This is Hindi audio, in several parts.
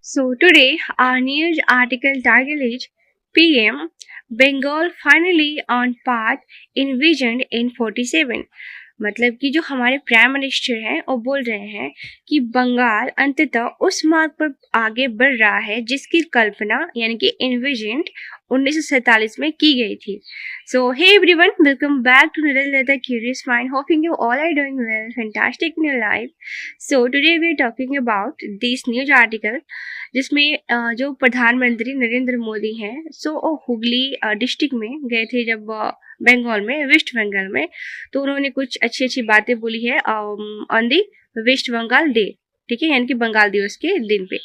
So today our news article title is PM Bengal finally on path envisioned in 47। मतलब कि जो हमारे प्राइम मिनिस्टर हैं वो बोल रहे हैं कि बंगाल अंततः उस मार्ग पर आगे बढ़ रहा है जिसकी कल्पना यानी कि इन्विजन्ड 1947 में की गई थी। So hey everyone, welcome back to Little Leather Curious Mind. Hoping you all are doing well, fantastic in your life. So today we are talking about this news article जिसमें जो प्रधानमंत्री नरेंद्र मोदी हैं वो हुगली डिस्ट्रिक्ट में गए थे जब बंगाल में वेस्ट बंगाल में, तो उन्होंने कुछ अच्छी अच्छी बातें बोली है on the West Bengal day, ठीक है, यानी कि बंगाल दिवस के दिन पे।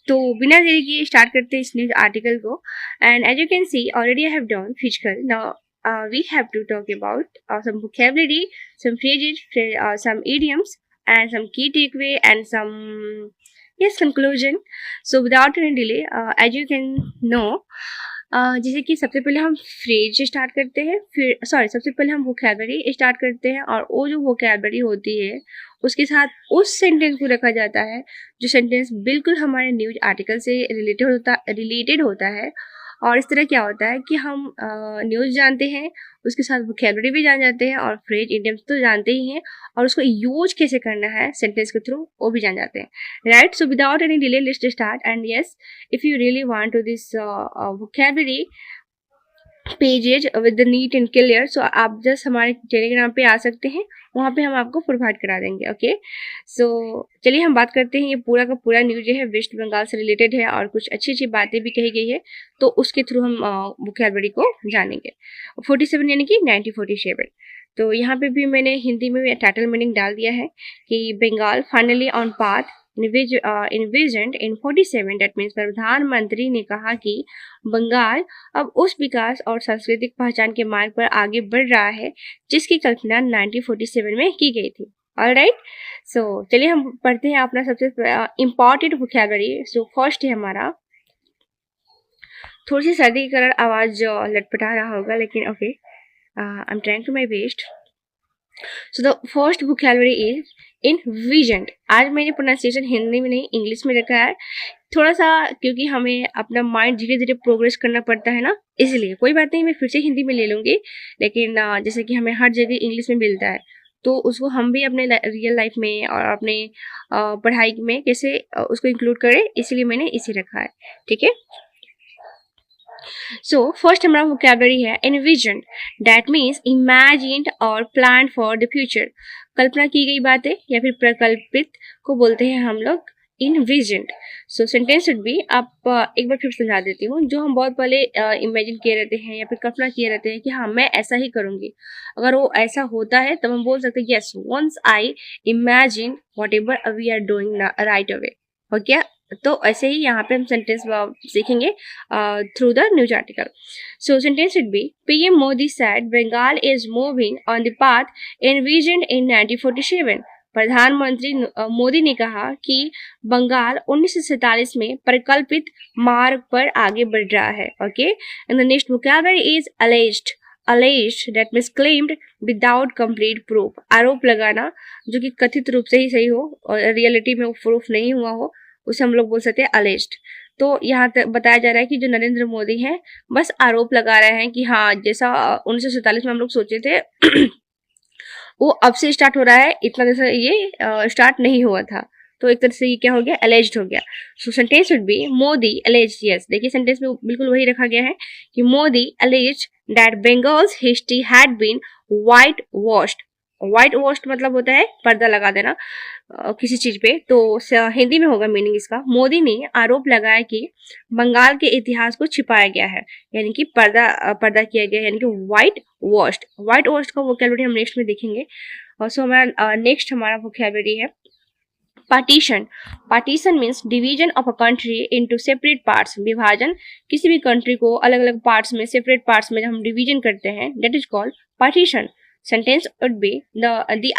तो बिना देरी किए स्टार्ट करते हैं इस न्यूज आर्टिकल को। And as you can see already I have done physical now we have to talk about some vocabulary, some phrases, some idioms, and some key takeaway and some conclusion. So without any delay, as you can know, जैसे कि सबसे पहले हम फ्रेज स्टार्ट करते हैं, फिर सबसे पहले हम वोकैबलरी स्टार्ट करते हैं और वो जो वोकैबलरी होती है उसके साथ उस सेंटेंस को रखा जाता है जो सेंटेंस बिल्कुल हमारे न्यूज आर्टिकल से रिलेटेड होता है। और इस तरह क्या होता है कि हम न्यूज़ जानते हैं, उसके साथ वोकैबलरी भी जान जाते हैं और फ्रेज इडियम्स तो जानते ही हैं, और उसको यूज कैसे करना है सेंटेंस के थ्रू वो भी जान जाते हैं, right. So without any delay let's start. And yes, if you really want to this vocabulary pages with the neat and clear, so आप जस्ट हमारे टेलीग्राम पे आ सकते हैं, वहाँ पे हम आपको प्रोवाइड करा देंगे। ओके, सो चलिए हम बात करते हैं। ये पूरा का पूरा न्यूज जो है वेस्ट बंगाल से रिलेटेड है और कुछ अच्छी अच्छी बातें भी कही गई है, तो उसके थ्रू हम वोकैबलरी को जानेंगे। 47 यानी कि 1947। तो यहाँ पे भी मैंने हिंदी में टाइटल मीनिंग डाल दिया है कि Bengal finally on path envisioned in 47। That means प्रधानमंत्री ने कहा कि बंगाल अब उस विकास और सांस्कृतिक पहचान के मार्ग पर आगे बढ़ रहा है जिसकी कल्पना 1947 में की गई थी। ऑलराइट, सो चलिए हम पढ़ते हैं अपना सबसे इम्पॉर्टेंट वोकैबलरी। सो फर्स्ट है हमारा, थोड़ी सी सर्दी के कारण आवाज लटपटा रहा होगा, लेकिन okay, I am trying to my best. So the first vocabulary is envisioned. आज मैंने प्रोनाउंसिएशन हिंदी में नहीं इंग्लिश में रखा है, थोड़ा सा, क्योंकि हमें अपना माइंड धीरे धीरे प्रोग्रेस करना पड़ता है ना, इसलिए। कोई बात नहीं, मैं फिर से हिंदी में ले लूँगी, लेकिन जैसे कि हमें हर जगह इंग्लिश में मिलता है तो उसको हम भी अपने रियल लाइफ में और अपने पढ़ाई में कैसे उसको इंक्लूड करें, इसीलिए मैंने इसे रखा है, ठीक है। सो फर्स्ट हमारा वोकैबलरी है envisioned, दैट मीन्स इमेजिन्ड और प्लान फॉर द फ्यूचर। कल्पना की गई बातें या फिर प्रकल्पित को बोलते हैं हम लोग envisioned। So sentence should B, आप एक बार फिर समझा देती हूँ, जो हम बहुत पहले इमेजिन किए रहते हैं या फिर कल्पना किए रहते हैं कि हाँ मैं ऐसा ही करूँगी, अगर वो ऐसा होता है तब हम बोल सकते हैं yes once I imagine whatever we are doing right away. Okay, तो ऐसे ही यहाँ पे हम सेंटेंस सीखेंगे through the news article. So sentence should be, PM Modi said Bengal is moving on the path envisioned in 1947। प्रधानमंत्री मोदी ने कहा कि बंगाल 1947 में परिकल्पित मार्ग पर आगे बढ़ रहा है। Okay, and the next vocabulary is alleged, that means claimed without complete proof। आरोप लगाना जो कि कथित रूप से ही सही हो और रियलिटी में वो प्रूफ नहीं हुआ हो, उसे हम लोग बोल सकते हैं alleged। तो यहाँ तक बताया जा रहा है कि जो नरेंद्र मोदी हैं बस आरोप लगा रहे हैं कि हाँ जैसा 1947 में हम लोग सोचे थे वो अब से स्टार्ट हो रहा है, इतना जैसा ये स्टार्ट नहीं हुआ था। तो एक तरह से ये क्या हो गया, एलेज्ड हो गया। So sentence should be Modi alleged. Yes, देखिए सेंटेंस में बिल्कुल वही रखा गया है कि Modi alleged that Bengal's history had been whitewashed. Whitewashed मतलब होता है पर्दा लगा देना किसी चीज पे, तो हिंदी में होगा मीनिंग इसका। मोदी ने आरोप लगाया कि बंगाल के इतिहास को छिपाया गया है, यानी कि पर्दा किया गया, यानी कि वाइट वॉश्ड। वाइट वॉश्ड का वोकैबलरी हम नेक्स्ट में देखेंगे। और सो हमारा नेक्स्ट हमारा वोकैबलरी है partition. Partition means division of a country into separate parts. विभाजन, किसी भी कंट्री को अलग अलग पार्ट्स में, सेपरेट पार्ट्स में हम डिवीजन करते हैं, that is called partition. Sentence would be the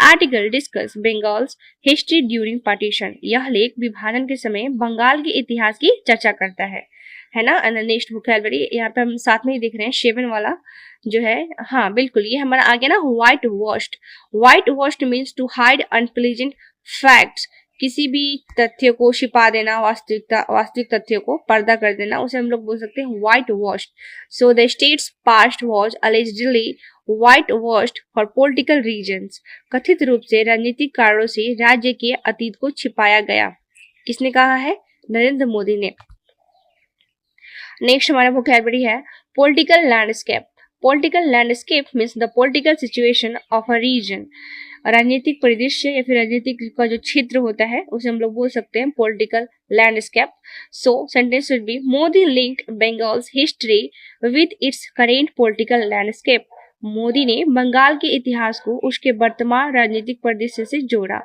article discuss Bengal's history during partition. यह लेख विभाजन के समय बंगाल के इतिहास की चर्चा करता है ना। एंड नेक्स्ट वोकैबलरी यहाँ पे हम साथ में ही देख रहे हैं, 7 वाला जो है, हाँ बिल्कुल ये हमारा आ गया ना, whitewashed. Whitewashed means to hide unpleasant facts, किसी भी तथ्य को छिपा देना, वास्तविक तथ्यों को पर्दा कर देना, उसे हम लोग बोल सकते हैं whitewashed. So the state's past was allegedly whitewashed for political reasons. कथित रूप से राजनीतिक कारणों से राज्य के अतीत को छिपाया गया। किसने कहा है? नरेंद्र मोदी ने। नेक्स्ट हमारा वोकैबुलरी है political landscape. Political landscape means the political situation of a region. राजनीतिक परिदृश्य या फिर राजनीतिक का जो क्षेत्र होता है उसे हम लोग बोल सकते हैं political landscape. So sentence should be Modi linked Bengal's history with its current political landscape. Modi ने बंगाल के इतिहास को उसके वर्तमान राजनीतिक परिदृश्य से जोड़ा।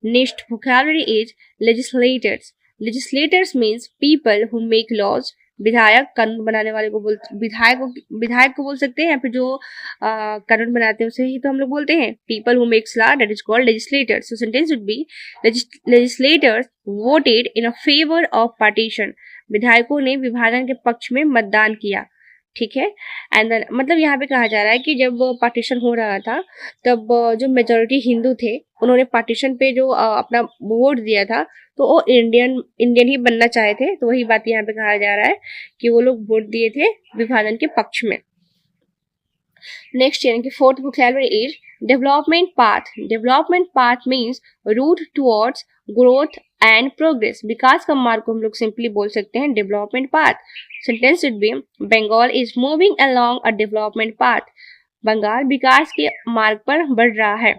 Next vocabulary is legislators. Legislators means people who make laws. विधायक कानून बनाने वाले को विधायक को बोल सकते हैं, या फिर जो कानून बनाते हैं उसे ही तो हम लोग बोलते हैं people who makes law, that is called legislators. So sentence would B legislators voted in a favour of partition. विधायकों ने विभाजन के पक्ष में मतदान किया। ठीक है। एंड देन मतलब यहाँ पे कहा जा रहा है कि जब पार्टीशन हो रहा था तब जो मेजोरिटी हिंदू थे उन्होंने पार्टीशन पे जो अपना वोट दिया था तो वो इंडियन ही बनना चाहे थे। तो वही बात यहाँ पे कहा जा रहा है कि वो लोग वोट दिए थे विभाजन के पक्ष में। नेक्स्ट यानी कि fourth vocabulary is development path. Development path means route towards growth and progress. विकास का मार्ग को हम लोग सिंपली बोल सकते हैं development path. Sentence should be Bengal is moving along a development path. Bengal विकास के मार्ग पर बढ़ रहा है।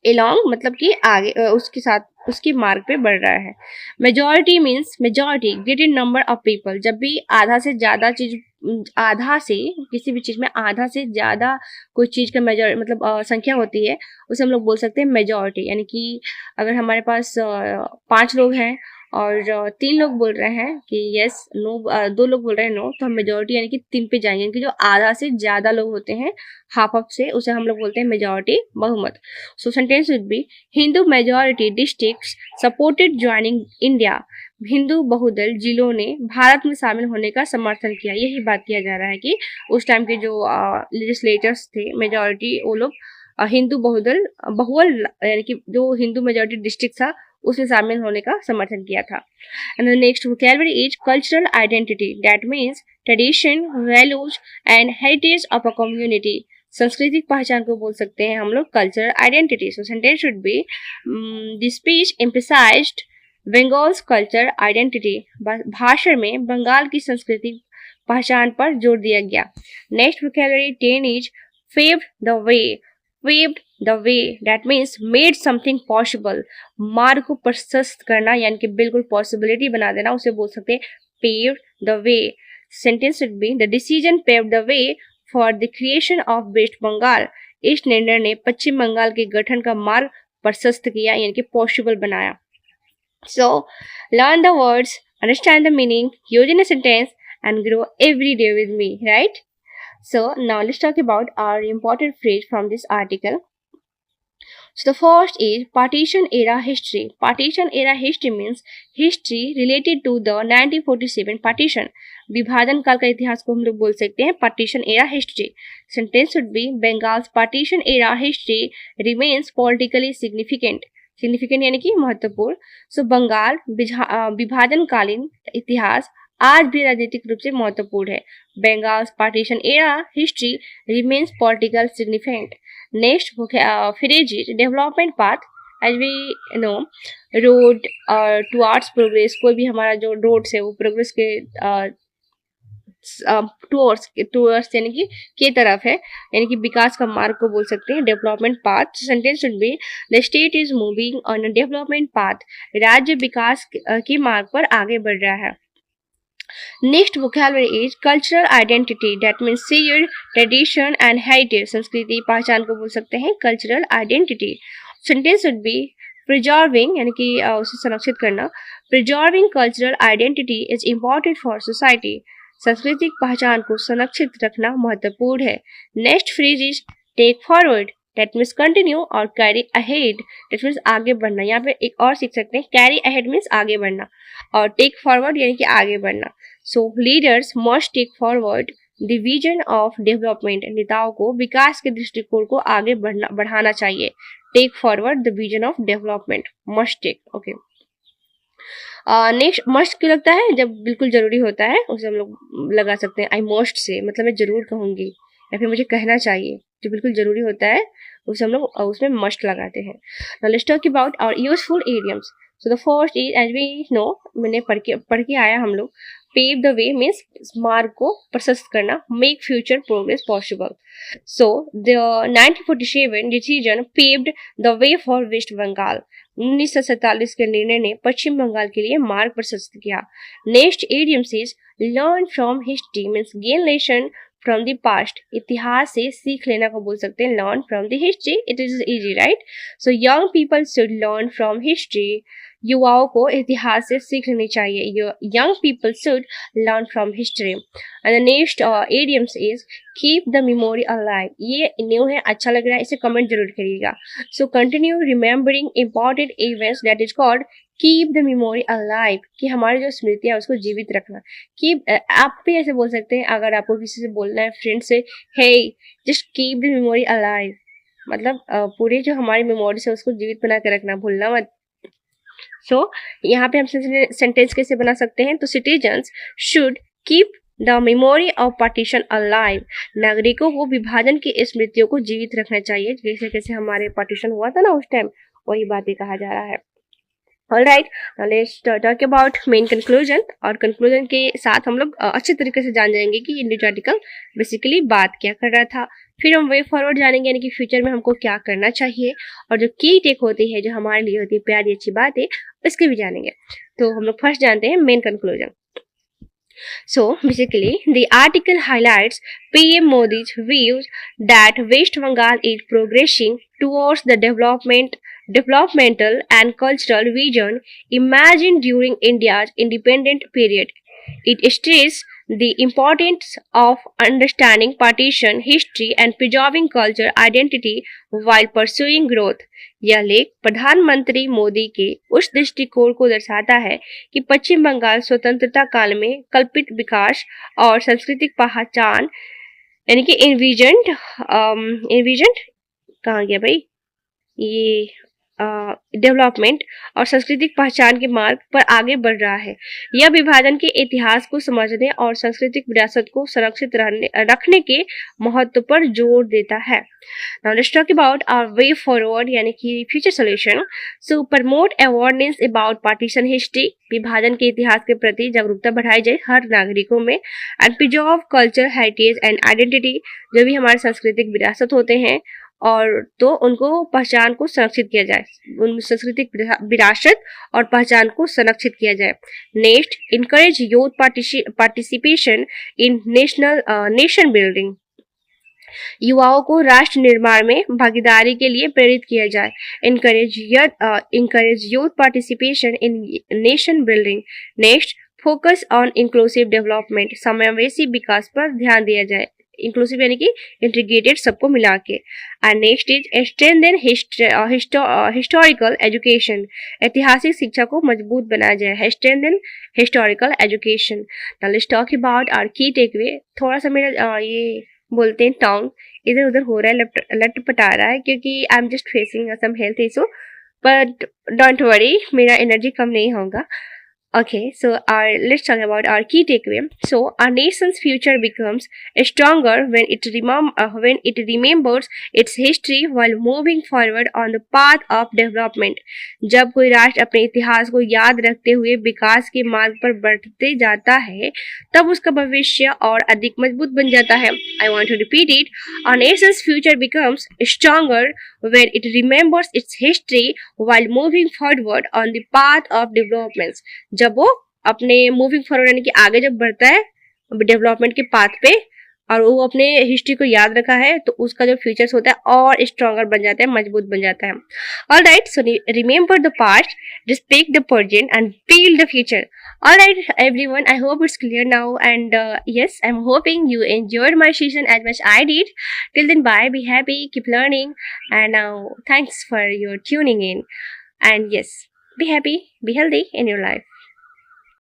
along मतलब कि आगे उसके साथ उसके मार्ग पे बढ़ रहा है। Majority means majority greater number of people. जब भी आधा से किसी भी चीज में आधा से ज्यादा कोई चीज का मेजॉरिटी मतलब संख्या होती है उसे हम लोग बोल सकते हैं मेजॉरिटी। यानी कि अगर हमारे पास 5 लोग हैं और 3 लोग बोल रहे हैं कि यस नो, 2 लोग बोल रहे हैं नो, तो हम मेजॉरिटी यानी कि 3 पे जाएंगे। कि जो आधा से ज्यादा लोग होते हैं हाफ ऑफ से उसे हम लोग बोलते हैं मेजॉरिटी, बहुमत। So sentence would be Hindu majority districts supported joining India. Hindu बहुदल जिलों ने भारत में शामिल होने का समर्थन किया। यही बात किया जा रहा है कि उस टाइम के जो लेजिस्लेटर्स थे मेजॉरिटी वो लोग हिंदू बहुल यानी कि जो हिंदू मेजॉरिटी डिस्ट्रिक्ट था उसमें शामिल होने का समर्थन किया था। And the next vocabulary is cultural identity. That means tradition, values and heritage of a community. सांस्कृतिक पहचान को बोल सकते हैं हम लोग cultural identity. So sentence should be this speech emphasised Bengal's cultural identity. भाषण में बंगाल की सांस्कृतिक पहचान पर जोर दिया गया। Next vocabulary 10 is paved the way। paved the way that means made something possible। मार्ग को प्रशस्त करना यानी कि बिल्कुल पॉसिबिलिटी बना देना उसे बोल सकते हैं paved the way। Sentence should be the decision paved the way for the creation of West Bengal। इस निर्णय ने पश्चिम बंगाल के गठन का मार्ग प्रशस्त किया यानी कि पॉसिबल बनाया। So learn the words, understand the meaning, use in a sentence and grow every day with me, right? So now let's talk about our important phrase from this article. So the first is partition era history. Partition era history means history related to the 1947 partition। विभाजन काल का इतिहास को हम लोग बोल सकते हैं partition era history। Sentence should be Bengal's partition era history remains politically significant। significant यानी कि महत्वपूर्ण। So बंगाल विभाजन कालीन इतिहास आज भी राजनीतिक रूप से महत्वपूर्ण है। Bengal partition era history remains political significant. Next phrase is development path. As we know road towards progress. कोई भी हमारा जो रोड्स है वो प्रोग्रेस के टुवर्ड्स यानी कि के तरफ है, यानी कि विकास का मार्ग को बोल सकते हैं development path. Sentence should be the state is moving on a development path. राज्य विकास के मार्ग पर आगे बढ़ रहा है। Next vocabulary is cultural identity। that means shared tradition and heritage। संस्कृति पहचान को बोल सकते हैं cultural identity। Sentence would be preserving यानी कि उसे संरक्षित करना। Preserving cultural identity is important for society। सांस्कृतिक पहचान को संरक्षित रखना महत्वपूर्ण है। Next phrase is take forward। that means continue और carry ahead। that means आगे बढ़ना। यहाँ पे एक और सीख सकते हैं carry ahead means आगे बढ़ना और take forward यानी कि आगे बढ़ना। So leaders must take forward the vision of development। नेताओं को विकास के दृष्टिकोण को आगे बढ़ाना चाहिए। Take forward the vision of development, must take. Okay, next must क्यों लगता है? जब बिल्कुल जरूरी होता है उसे हम लोग लगा सकते हैं आई मस्ट से, मतलब मैं जरूर कहूंगी या फिर मुझे कहना चाहिए। जो बिल्कुल जरूरी होता है उसे हम लोग उसमें मस्ट लगाते हैं। Now let's talk about our useful idioms. So the first is, as we know, मैंने पढ़ के आया हम लोग, पेव द वे मीन्स मार्ग को प्रशस्त करना, make future progress possible. So the 1947 decision paved the way for West Bengal. 1947 के निर्णय ने पश्चिम बंगाल के लिए मार्ग प्रशस्त किया। Next idioms is learn from history means gain lesson from the past. इतिहास से सीख लेना को बोल सकते हैं learn from the history, it is easy right. So young people should learn from history. युवाओं को इतिहास से सीख लेनी चाहिए। Young people should learn from history. And the next idioms is keep the memory alive. ये न्यू है, अच्छा लग रहा है, इसे कमेंट जरूर करिएगा। So continue remembering important events, that is called keep the memory alive, कि हमारी जो स्मृति है उसको जीवित रखना। कीप, आप भी ऐसे बोल सकते हैं अगर आपको किसी से बोलना है, फ्रेंड से, hey just keep the memory alive, मतलब पूरी जो हमारी मेमोरी है उसको जीवित बना के रखना, भूलना मत। सो यहाँ पे हम सेंटेंस कैसे बना सकते हैं? तो citizens should keep the memory of partition alive. नागरिकों को विभाजन की स्मृतियों को जीवित रखना चाहिए, जैसे कैसे हमारे पार्टीशन हुआ था ना उस टाइम, वही बातें कहा जा रहा है। Alright, let's talk about main conclusion. और कंक्लूजन के साथ हम लोग अच्छे तरीके से जान जाएंगे कि ये न्यूज आर्टिकल बेसिकली बात क्या कर रहा था। फिर हम वे फॉरवर्ड जानेंगे, यानी कि फ्यूचर में हमको क्या करना चाहिए, और जो की टेक होती है, जो हमारे लिए होती है प्यारी अच्छी बात है, उसके भी जानेंगे। तो हम लोग फर्स्ट जानते हैं main conclusion. So basically, the article highlights PM Modi's views that West Bengal is progressing towards the developmental and cultural vision imagined during India's independent period. It stressed the importance of understanding partition history and preserving cultural identity while pursuing growth. यह लेख प्रधानमंत्री मोदी के उस दृष्टिकोण को दर्शाता है कि पश्चिम बंगाल स्वतंत्रता काल में कल्पित विकास और सांस्कृतिक पहचान, यानी कि इन्विजन्ड कहाँ गया भाई, ये डेवलपमेंट और सांस्कृतिक पहचान के मार्ग पर आगे बढ़ रहा है। यह विभाजन के इतिहास को समझने और सांस्कृतिक विरासत को संरक्षित रखने के महत्व पर जोर देता है। Now let's talk about our way forward, यानी कि future solution. So promote awareness about partition history, विभाजन के इतिहास के प्रति जागरूकता बढ़ाई जाए हर नागरिकों में। And preserve culture heritage and identity, जो भी हमारे सांस्कृतिक विरासत होते हैं और तो उनको पहचान को संरक्षित किया जाए, उन सांस्कृतिक विरासत और पहचान को संरक्षित किया जाए। Next, encourage youth participation in nation building, युवाओं को राष्ट्र निर्माण में भागीदारी के लिए प्रेरित किया जाए। Encourage youth participation in nation building. Next, focus on inclusive development, समावेशी विकास पर ध्यान दिया जाए। इंक्लूसिव यानी कि इंटीग्रेटेड, सबको मिला के। And next is strengthen historical education, ऐतिहासिक शिक्षा को मजबूत बनाया जाए। Strengthen historical education. Now let's talk about our की टेकअवे। थोड़ा सा मेरा ये बोलते हैं टंग इधर उधर हो रहा है, लटपटा रहा है, क्योंकि I am just facing some health issue, but don't worry, मेरा एनर्जी कम नहीं होगा। Okay, so let's talk about our key takeaway. So our nation's future becomes stronger when it remembers its history while moving forward on the path of development. जब कोई राष्ट्र अपने इतिहास को याद रखते हुए विकास के मार्ग पर बढ़ते जाता है, तब उसका भविष्य और अधिक मजबूत बन जाता है। I want to repeat it. Our nation's future becomes stronger when it remembers its history while moving forward on the path of developments. जब वो अपने मूविंग फॉरवर्ड यानी कि आगे जब बढ़ता है डेवलपमेंट के पाथ पे और वो अपने हिस्ट्री को याद रखा है, तो उसका जो फ्यूचर्स होता है और स्ट्रॉन्गर बन जाता है, मजबूत बन जाता है। Alright, so remember the past, respect the present and feel the future. Alright everyone, I hope it's clear now and yes, I'm hoping you enjoyed my session as much I did. Till then, bye, be happy, keep learning, and now thanks for your tuning in. And yes, be happy, be healthy in your life.